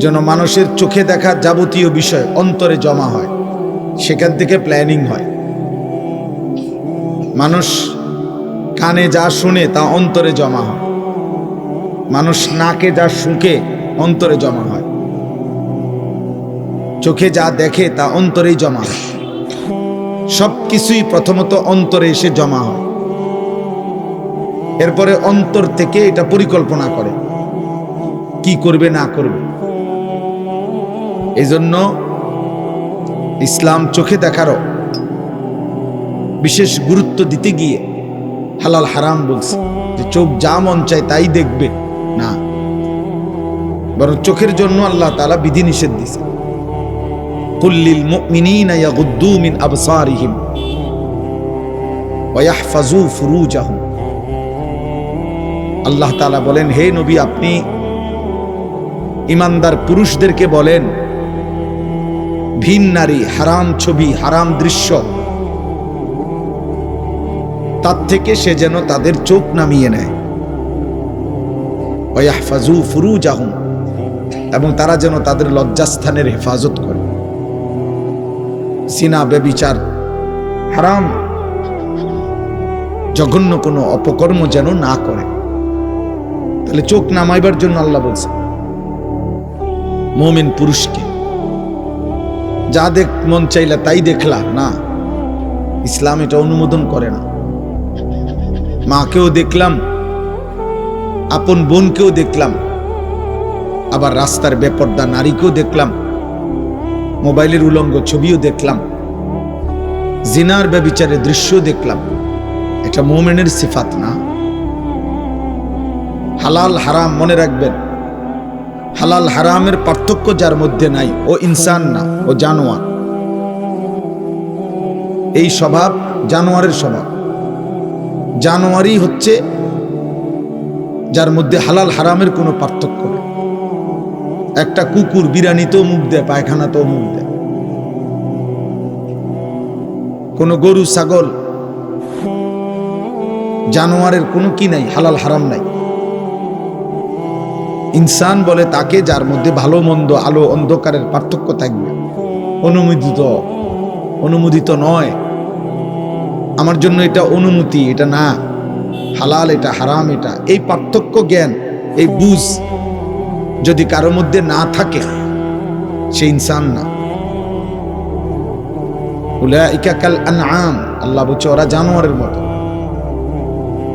যেন মানুষের চোখে দেখা যাবতীয় বিষয় অন্তরে জমা হয়, সেখান থেকে প্ল্যানিং হয়। মানুষ কানে যা শুনে তা অন্তরে জমা হয়, মানুষ নাকে যা শুঁকে অন্তরে জমা হয়, চোখে যা দেখে তা অন্তরেই জমা হয়। সব কিছুই প্রথমত অন্তরে এসে জমা হয়, এরপরে অন্তর থেকে এটা পরিকল্পনা করে কি করবে না করবে। এই জন্য ইসলাম চোখে দেখারও বিশেষ গুরুত্ব দিতে গিয়ে হালাল হারাম বলছে যে চোখ যা মন চায় তাই দেখবে না, বরং চোখের জন্য আল্লাহ তাআলা বিধি নিষেধ দিয়েছে। কুল্লিল মুমিনিনা ইয়াগুদ্দু মিন আবসারিহিম ওয়া ইয়াহফাজু ফুরুজাহুম। আল্লাহ তাআলা বলেন, হে নবী, আপনি ইমানদার পুরুষদেরকে বলেন ভিন নারী, হারাম ছবি, হারাম দৃশ্য, তার থেকে সে যেন তাদের চোখ নামিয়ে নেয়। ওয়া ইয়াহফাজু ফুরুজাহুম, এবং তারা যেন তাদের লজ্জাস্থানের হেফাজত করে। জিনা, ব্যভিচার, হারাম জঘন্য কোনো অপকর্ম যেন না করে। তাহলে চোখ নামাইবার জন্য আল্লাহ বলছে মুমিন পুরুষকে। যা দেখ মন চাইলা তাই দেখলা না, ইসলাম এটা অনুমোদন করে না। মাকেও দেখলাম, আপন বোনকেও দেখলাম, আবার রাস্তার বেপর্দা নারীকেও দেখলাম, মোবাইলের উলঙ্গ ছবিও দেখলাম, জিনার ব্যভিচারের দৃশ্য দেখলাম। এটা মুমিনের সিফাত না। হালাল হারাম মনে রাখবেন, হালাল হারামের পার্থক্য যার মধ্যে নাই ও ইনসান না, ও জানোয়ার। এই স্বভাব জানোয়ারের স্বভাব। জানোয়ারই হচ্ছে যার মধ্যে হালাল হারামের কোনো পার্থক্য নেই। একটা কুকুর বিরানিতেও মুখ দেয়, পায়খানাতেও মুখ দেয়। কোন গরু ছাগল জানোয়ারের কোনো কি নাই, হালাল হারাম নাই। ইনসান বলে তাকে যার মধ্যে ভালো মন্দ, আলো অন্ধকারের পার্থক্য থাকবে। অনুমোদিত নয়, আমার জন্য এটা অনুমতি, এটা না, হালাল এটা, হারাম এটা, এই পার্থক্য জ্ঞান, এই বুঝ যদি কারোর মধ্যে না থাকে সে ইনসান না। উলাইকা কাল আনআম, আল্লাহ বলছে ওরা জানোয়ারের মতো।